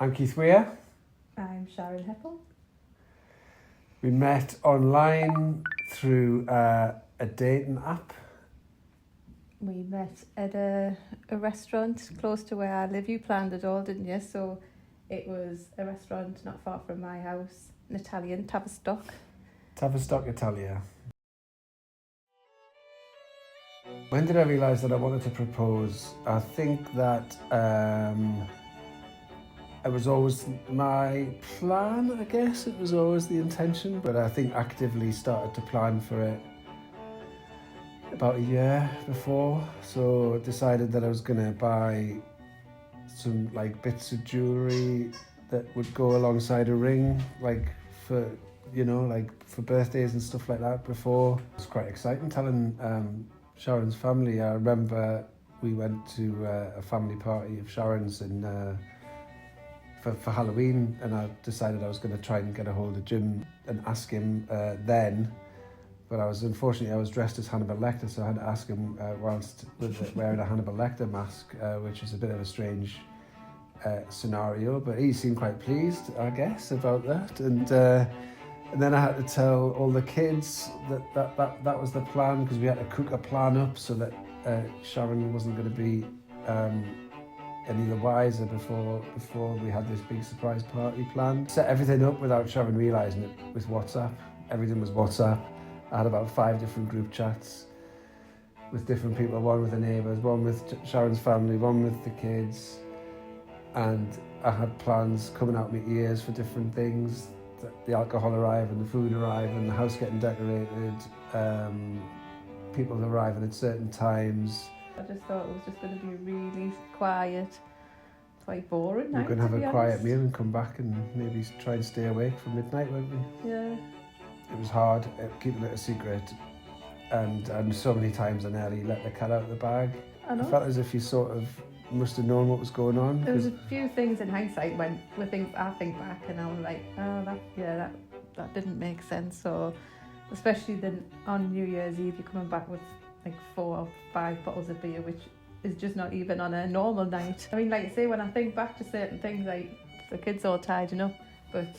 I'm Keith Weir. I'm Sharon Hepple. We met online through a dating app. We met at a restaurant close to where I live. You planned it all, didn't you? So it was a restaurant not far from my house, an Italian, Tavistock. Tavistock, Italia. When did I realise that I wanted to propose? I think that it was always my plan, I guess. It was always the intention, but I think actively started to plan for it about a year before. So I decided that I was going to buy some bits of jewellery that would go alongside a ring, for birthdays and stuff like that before. It was quite exciting telling Sharon's family. I remember we went to a family party of Sharon's for Halloween, and I decided I was going to try and get a hold of Jim and ask him then. But unfortunately I was dressed as Hannibal Lecter, so I had to ask him whilst wearing a Hannibal Lecter mask, which is a bit of a strange scenario. But he seemed quite pleased, I guess, about that. And then I had to tell all the kids that was the plan, because we had to cook a plan up so that Sharon wasn't going to be any the wiser before we had this big surprise party planned. Set everything up without Sharon realising it with WhatsApp. Everything was WhatsApp. I had about 5 different group chats with different people, one with the neighbours, one with Sharon's family, one with the kids. And I had plans coming out my ears for different things. The alcohol arriving, the food arriving, the house getting decorated, people arriving at certain times. I just thought it was just going to be really quiet, quite boring. We're going to have a quiet meal and come back and maybe try and stay awake for midnight, won't we? Yeah. It was hard keeping it a secret, and so many times I nearly let the cat out of the bag. I know. I felt as if you sort of must have known what was going on. There was a few things in hindsight when I think back and I was like, oh, that didn't make sense. So, especially then on New Year's Eve, you're coming back with 4 or 5 bottles of beer, which is just not even on a normal night. I mean, like I say, when I think back to certain things, the kids all tidying up, but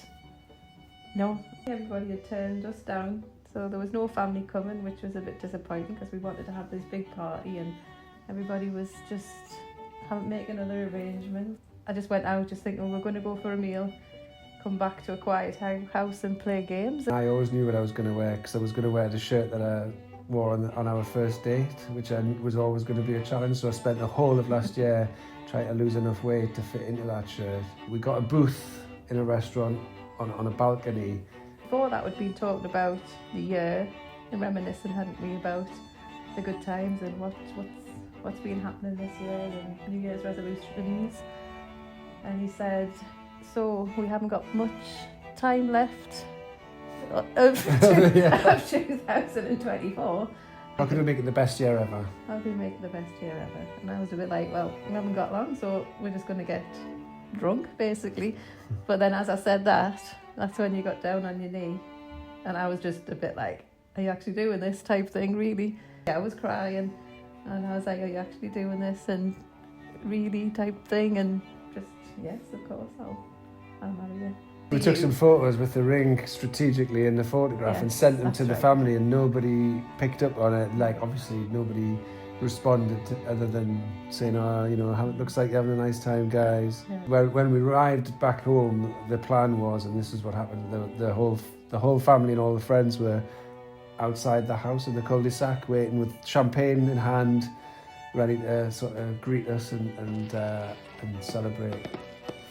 no, everybody had turned us down. So there was no family coming, which was a bit disappointing because we wanted to have this big party and everybody was just making other arrangements. I just went out just thinking, we're going to go for a meal, come back to a quiet house and play games. I always knew what I was going to wear, because I was going to wear the shirt that I wore on our first date, which was always going to be a challenge. So I spent the whole of last year trying to lose enough weight to fit into that shirt. We got a booth in a restaurant on a balcony. Before that, we'd been talking about the year and reminiscing, hadn't we, about the good times and what's been happening this year and New Year's resolutions. And he said, so we haven't got much time left of 2024. How can we make it the best year ever? How can we make it the best year ever? And I was a bit like, well, we haven't got long, so we're just going to get drunk, basically. But then as I said that's when you got down on your knee. And I was just a bit like, are you actually doing this type thing, really? I was crying. And I was like, are you actually doing this? And really type thing. And just, yes, of course, I'll marry you. We took some photos with the ring strategically in the photograph, and sent them to the family, and nobody picked up on it. Obviously nobody responded other than saying, oh, it looks like you're having a nice time, guys. Yeah. Well, when we arrived back home, the plan was, and this is what happened, the whole family and all the friends were outside the house in the cul-de-sac waiting with champagne in hand, ready to sort of greet us and celebrate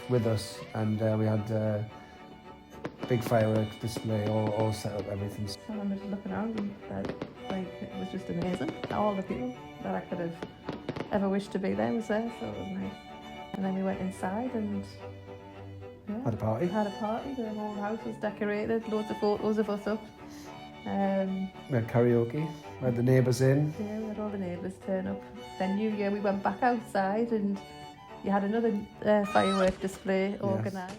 with us. And we had a big fireworks display, all set up, everything. So I'm just looking around and it was just amazing. All the people that I could have ever wished to be there was there, so it was nice. And then we went inside and had a party. The whole house was decorated, loads of photos of us up. We had karaoke, we had the neighbours in. Yeah, we had all the neighbours turn up. Then New Year we went back outside and you had another firework display organised. Yes.